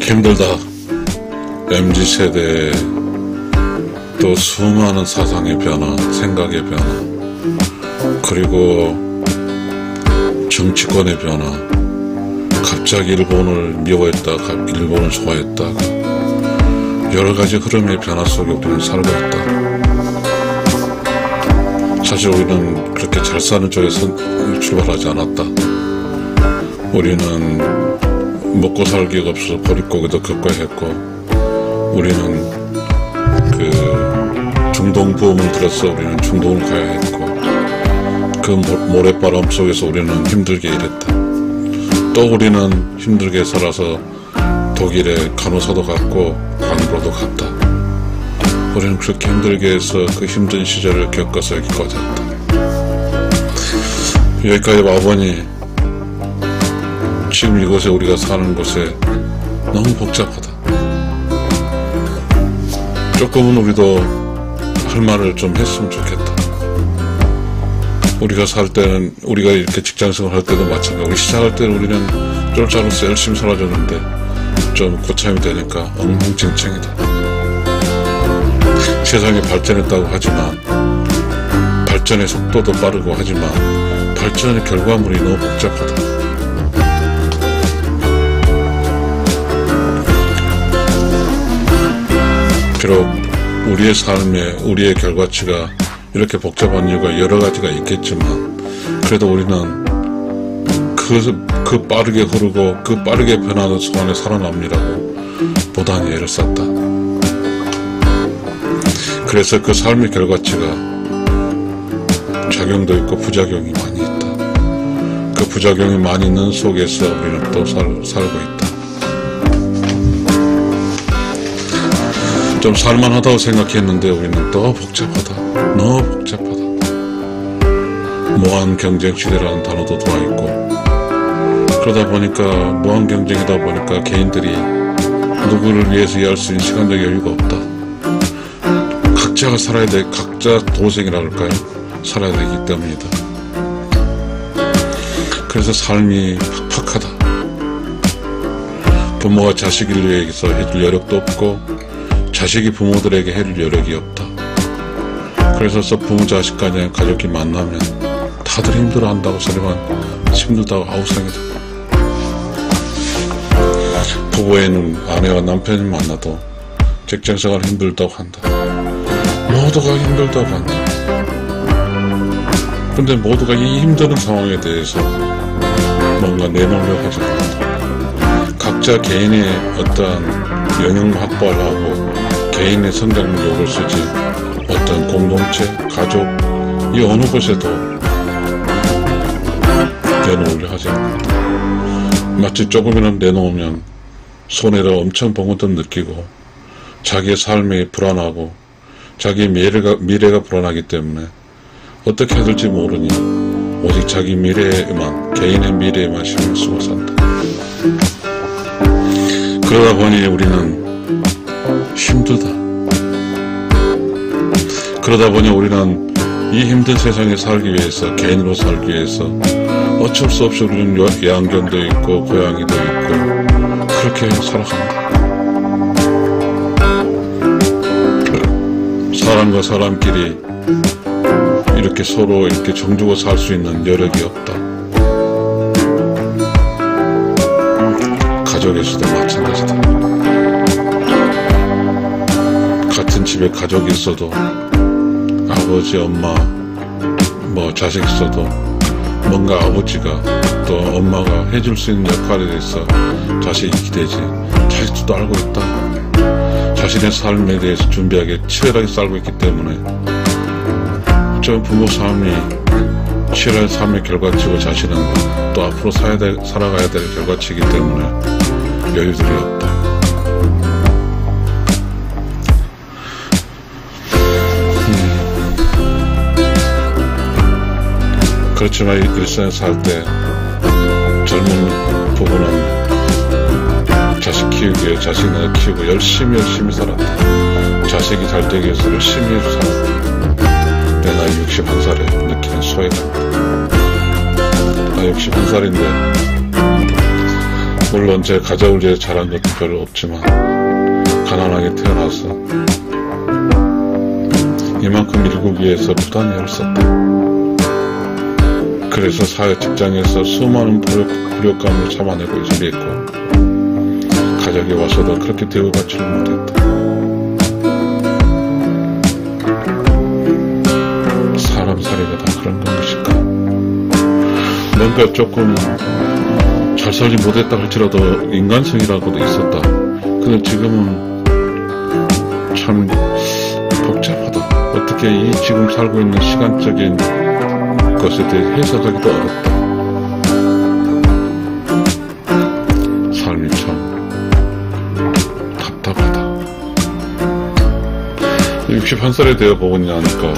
힘들다. MZ세대의 또 수많은 사상의 변화, 생각의 변화, 그리고 정치권의 변화, 갑자기 일본을 미워했다, 일본을 좋아했다, 여러가지 흐름의 변화 속에 우리는 살고 있다. 사실 우리는 그렇게 잘 사는 쪽에서 출발하지 않았다. 우리는 먹고 살기가 없어서 보릿고기도 겪어야 했고, 우리는 중동 부음을 들어서 우리는 중동을 가야 했고, 그 모래바람 속에서 우리는 힘들게 일했다. 또 우리는 힘들게 살아서 독일에 간호사도 갔고 광부로도 갔다. 우리는 그렇게 힘들게 해서 그 힘든 시절을 겪어서 여기까지 왔다. 여기까지 와보니 지금 이곳에 우리가 사는 곳에 너무 복잡하다. 조금은 우리도 할 말을 좀 했으면 좋겠다. 우리가 살 때는, 우리가 이렇게 직장생활 할 때도 마찬가지고, 우리 시작할 때는 우리는 쫄짜로서 열심히 살아줬는데 좀 고참이 되니까 엉망진창이다. 세상이 발전했다고 하지만, 발전의 속도도 빠르고 하지만 발전의 결과물이 너무 복잡하다. 비록 우리의 삶에 우리의 결과치가 이렇게 복잡한 이유가 여러 가지가 있겠지만, 그래도 우리는 그 빠르게 흐르고 그 빠르게 변하는 순간에 살아남으라고 보단히 애를 썼다. 그래서 그 삶의 결과치가 작용도 있고 부작용이 많이 있다. 그 부작용이 많이 있는 속에서 우리는 또 살고 있다. 좀 살만하다고 생각했는데 우리는 더 복잡하다. 너무 복잡하다. 무한 경쟁 시대라는 단어도 들어와 있고, 그러다 보니까 무한 경쟁이다 보니까 개인들이 누구를 위해서 일할 수 있는 시간적 여유가 없다. 각자가 살아야 돼. 각자 도생이라 할까요? 살아야 되기 때문이다. 그래서 삶이 팍팍하다. 부모가 자식을 위해서 해줄 여력도 없고, 자식이 부모들에게 해줄 여력이 없다. 그래서 부모 자식 간의 가족이 만나면 다들 힘들어한다고 소리만, 힘들다고 아우성이다. 부부에는 아내와 남편이 만나도 직장생활 힘들다고 한다. 모두가 힘들다고 한다. 근데 모두가 이 힘든 상황에 대해서 뭔가 내놓으려고 하지 않는다. 각자 개인의 어떠한 영역 확보를 하고 개인의 성장력을 쓰지, 어떤 공동체, 가족, 이 어느 곳에도 내놓으려 하지 않는다. 마치 조금이라도 내놓으면 손해를 엄청 본 듯 느끼고, 자기의 삶이 불안하고 자기의 미래가 불안하기 때문에 어떻게 해야 될지 모르니 오직 자기 미래에만, 개인의 미래에만 신경 쓰고 산다. 그러다 보니 우리는 힘들다. 그러다 보니 우리는 이 힘든 세상에 살기 위해서, 개인으로 살기 위해서 어쩔 수 없이 우리는 양견도 있고 고양이도 있고 그렇게 살아간다. 사람과 사람끼리 이렇게 서로 이렇게 정주고 살 수 있는 여력이 없다. 가족에서도 마찬가지다. 같은 집에 가족이 있어도, 아버지, 엄마, 자식 있어도 뭔가 아버지가 또 엄마가 해줄 수 있는 역할에 대해서 자식이 기대지, 자식도 알고 있다. 자신의 삶에 대해서 준비하게 치열하게 살고 있기 때문에 저 부모 삶이 치열한 삶의 결과치고, 자신은 또 앞으로 살아가야 될 결과치이기 때문에 여유들이 없다. 그렇지만 일생을 살 때 젊은 부부는 자식 키우기 위해 자식을 키우고 열심히 살았다. 자식이 잘 되기 위해서 열심히 해서 살았다. 내 나이 61살에 느끼는 소외감. 나 61살인데 물론 제 가족을 위해 잘한 것도 별로 없지만 가난하게 태어나서 이만큼 미국 위해서 부단히 애를 썼다. 그래서 사회 직장에서 수많은 굴욕감을 참아내고 있었고 가족이 와서도 그렇게 대우받지를 못했다. 사람 살이가 다 그런 것일까? 뭔가 조금 잘 살지 못했다 할지라도 인간성이라고도 있었다. 근데 지금은 참 복잡하다. 어떻게 이 지금 살고 있는 시간적인 것에 대해 해석하기도 어렵다. 삶이 참 답답하다. 61살에 되어 보고 나니까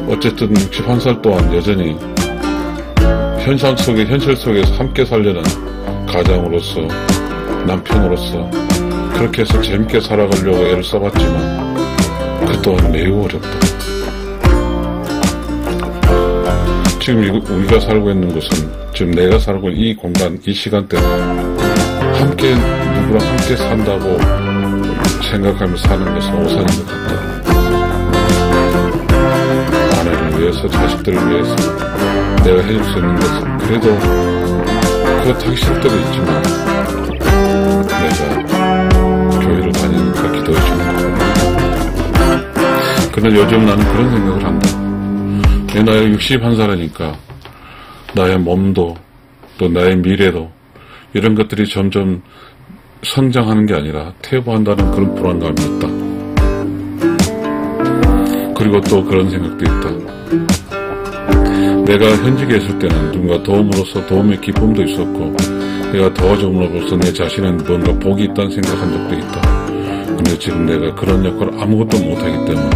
어쨌든 61살 동안 여전히 현실 속에서 함께 살려는 가장으로서, 남편으로서 그렇게 해서 재밌게 살아가려고 애를 써봤지만 그 또한 매우 어렵다. 지금 우리가 살고 있는 곳은, 지금 내가 살고 있는 이 공간, 이 시간대는 함께 누구랑 함께 산다고 생각하며 사는 것은 오산인 것 같다. 아내를 위해서, 자식들을 위해서 내가 해줄 수 있는 것은 그래도 그거 하기 싫을 때도 있지만 내가 교회를 다니니까 기도해주는 거고. 근데 요즘 나는 그런 생각을 한다. 내 나이가 61살이니까 나의 몸도 또 나의 미래도 이런 것들이 점점 성장하는 게 아니라 퇴보한다는 그런 불안감이 있다. 그리고 또 그런 생각도 있다. 내가 현직에 있을 때는 누군가 도움으로써 도움의 기쁨도 있었고 내가 도와줌으로써 내 자신은 뭔가 복이 있다는 생각한 적도 있다. 근데 지금 내가 그런 역할을 아무것도 못하기 때문에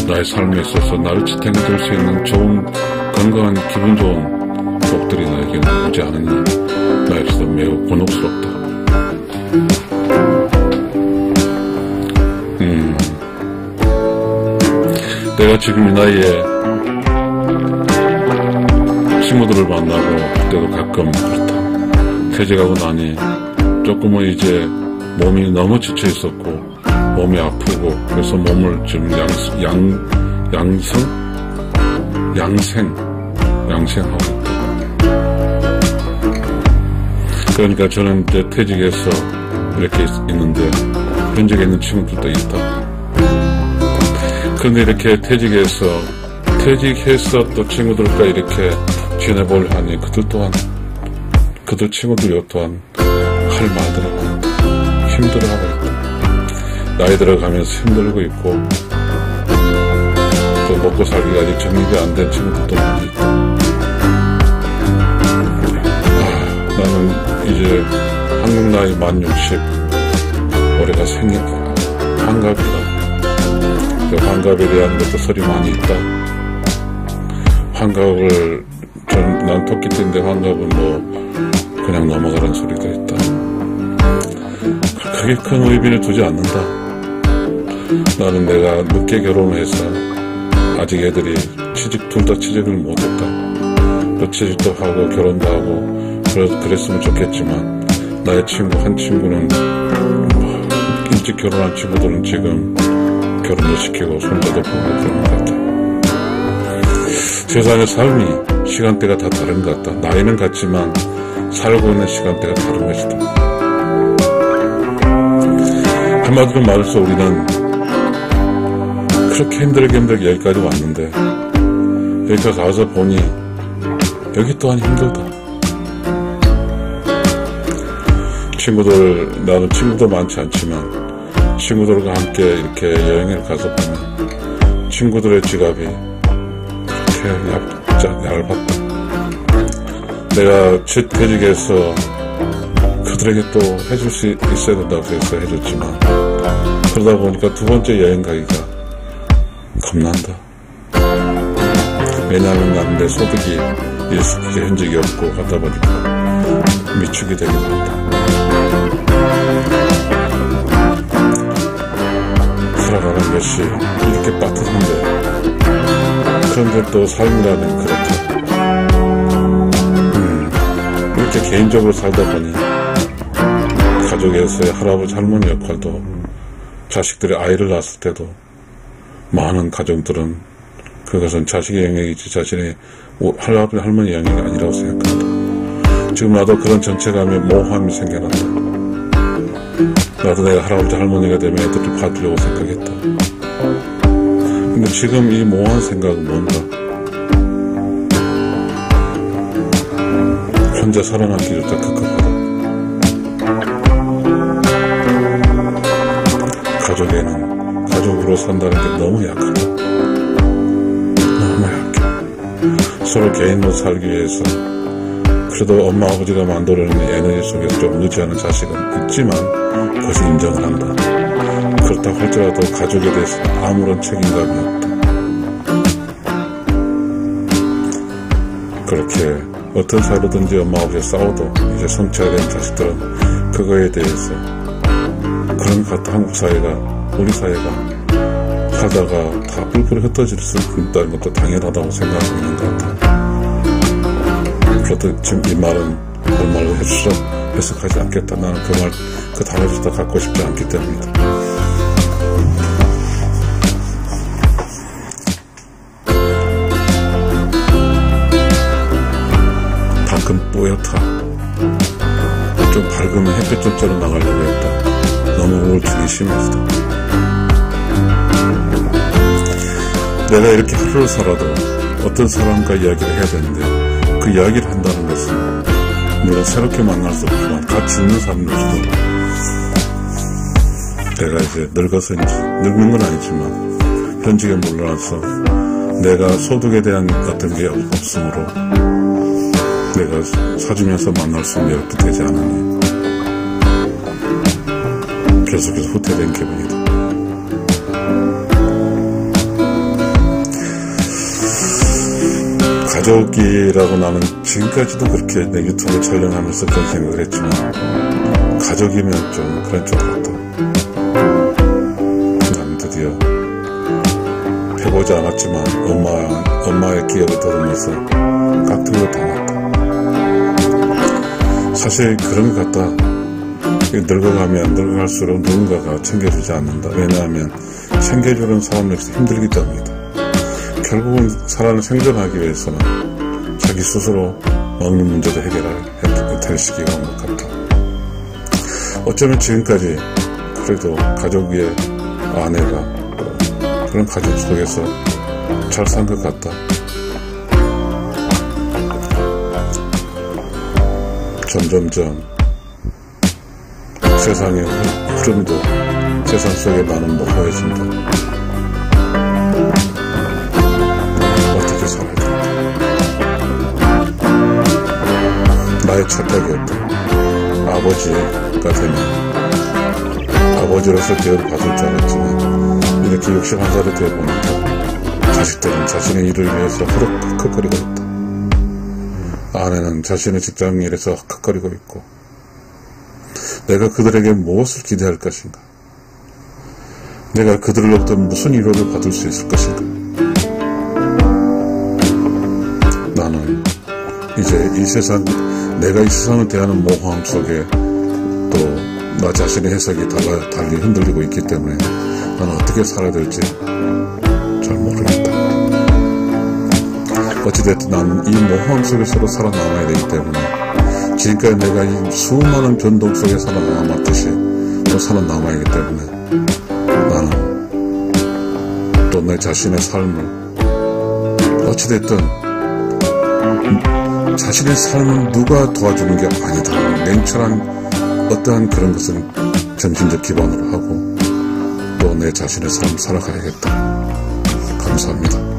나의 삶에 있어서 나를 지탱해 줄 수 있는 좋은, 건강한, 기분 좋은 복들이 나에게는 오지 않으니 나에게서 매우 곤혹스럽다. 내가 지금 이 나이에 친구들을 만나고 그때도 가끔 그렇다. 퇴직하고 나니 조금은 이제 몸이 너무 지쳐 있었고 몸이 아프고 그래서 몸을 좀 양생하고 있다. 그러니까 저는 이제 퇴직해서 이렇게 있는데 현직에 있는 친구들도 있다. 그런데 이렇게 퇴직해서 또 친구들과 이렇게 지내보려 하니 그들 친구들 또한 할 말들은 힘들어하고 있다. 나이 들어가면서 힘들고 있고 또 먹고 살기가 아직 정리가 안 된 친구들도 많이 있고 나는 이제 한국 나이 만 60 올해가 생일 환갑이다. 환갑에 대한 것도 소리 많이 있다. 환갑을 난 토끼 때인데 환갑은 뭐 그냥 넘어가는 소리가 있다. 그게 큰 의미를 두지 않는다. 나는 내가 늦게 결혼해서 아직 애들이 둘 다 취직을 못했다. 또 취직도 하고 결혼도 하고 그랬으면 좋겠지만 나의 한 친구는 일찍 결혼한 친구들은 지금 결혼도 시키고 손자도 보고 그런 것 같다. 세상의 삶이 시간대가 다 다른 것 같다. 나이는 같지만 살고 있는 시간대가 다른 것이다. 한마디로 말해서 우리는 그렇게 힘들게 여기까지 왔는데 여기까지 가서 보니 여기 또한 힘들다. 나는 친구도 많지 않지만 친구들과 함께 이렇게 여행을 가서 보면 친구들의 지갑이 그렇게 얇았다. 내가 퇴직해서 그들에게 또 해줄 수 있어야 된다고 해서 해줬지만 그러다 보니까 두 번째 여행 가기가 겁난다. 왜냐하면 나는 내 소득이 이제 현직이 없고 하다 보니까 위축이 되기도 한다. 살아가는 것이 이렇게 빡빡한데 그런데 또 삶이라는 그렇다. 이렇게 개인적으로 살다 보니 가족에서의 할아버지 할머니 역할도 자식들이 아이를 낳았을 때도 많은 가정들은 그것은 자식의 영역이지 자신의 할아버지 할머니 영역이 아니라고 생각한다. 지금 나도 그런 정체감에 모호함이 생겨난다. 나도 내가 할아버지 할머니가 되면 애들을 봐주려고 생각했다. 근데 지금 이 모호한 생각은 뭔가? 혼자 살아남기조차 급급하다. 가족에는 가족으로 산다는 게 너무 약하다. 너무 약해. 서로 개인으로 살기 위해서 그래도 엄마 아버지가 만들어내는 에너지 속에서 좀 의지하는 자식은 있지만 그것이 인정을 한다. 그렇다고 할지라도 가족에 대해서 아무런 책임감이 없다. 그렇게 어떤 사이로든지 엄마 아버지가 싸워도 이제 성취가 된 자식들은 그거에 대해서 그런 것 같아. 한국 사회가, 우리 사회가 살다가 다 뿔뿔이 흩어질 수 있다는 것도 당연하다고 생각하고 있는 것 같아. 그래도 지금 이 말은 그말로 해석하지 않겠다. 나는 그 단어를 다 갖고 싶지 않기 때문이다. 방금 뿌옇다. 좀 밝으면 햇빛 좀 쬐러 나가려고 했다. 너무 우울증이 심했어. 내가 이렇게 하루를 살아도 어떤 사람과 이야기를 해야 되는데 그 이야기를 한다는 것은 물론 새롭게 만날 수 없지만 같이 있는 사람들도 내가 이제 늙어서인지 늙는 건 아니지만 현직에 물러나서 내가 소득에 대한 어떤 게 없으므로 내가 사주면서 만날 수 있는 여력도 되지 않으니 계속해서 후퇴된 기분이다. 가족이라고 나는 지금까지도 그렇게 내 유튜브 촬영하면서 그런 생각을 했지만 가족이면 좀 그런 쪽 같다. 나는 드디어 해보지 않았지만 엄마의 기억을 들으면서 깍두기로 당했다. 사실 그런 것 같다. 늙어가면 늙어갈수록 누군가가 챙겨주지 않는다. 왜냐하면 챙겨주는 사람이 힘들기 때문이다. 결국은 사람을 생존하기 위해서는 자기 스스로 먹는 문제도 해결해야 될 시기가 온 것 같다. 어쩌면 지금까지 그래도 가족 위에 아내가 그런 가족 속에서 잘 산 것 같다. 점점점 세상의 흐름도 세상 속에 많은 모호해진다. 어떻게 살아야 된다. 나의 착각이었다. 아버지가 되면 아버지로서 대우를 받을 줄 알았지만 이렇게 61살이 되어보니까 자식들은 자신의 일을 위해서 흑흑거리고 있다. 아내는 자신의 직장 일에서 흑흑거리고 있고 내가 그들에게 무엇을 기대할 것인가? 내가 그들로부터 무슨 위로를 받을 수 있을 것인가? 나는 이제 이 세상, 내가 이 세상을 대하는 모호함 속에 또 나 자신의 해석이 달리 흔들리고 있기 때문에 나는 어떻게 살아야 될지 잘 모르겠다. 어찌됐든 나는 이 모호함 속에서도 살아남아야 되기 때문에 지금까지 내가 이 수많은 변동 속에 살아남았듯이 또 살아남아야 하기 때문에 나는 또 내 자신의 삶을 어찌됐든 자신의 삶은 누가 도와주는 게 아니다. 냉철한 어떠한 그런 것은 정신적 기반으로 하고 또 내 자신의 삶을 살아가야겠다. 감사합니다.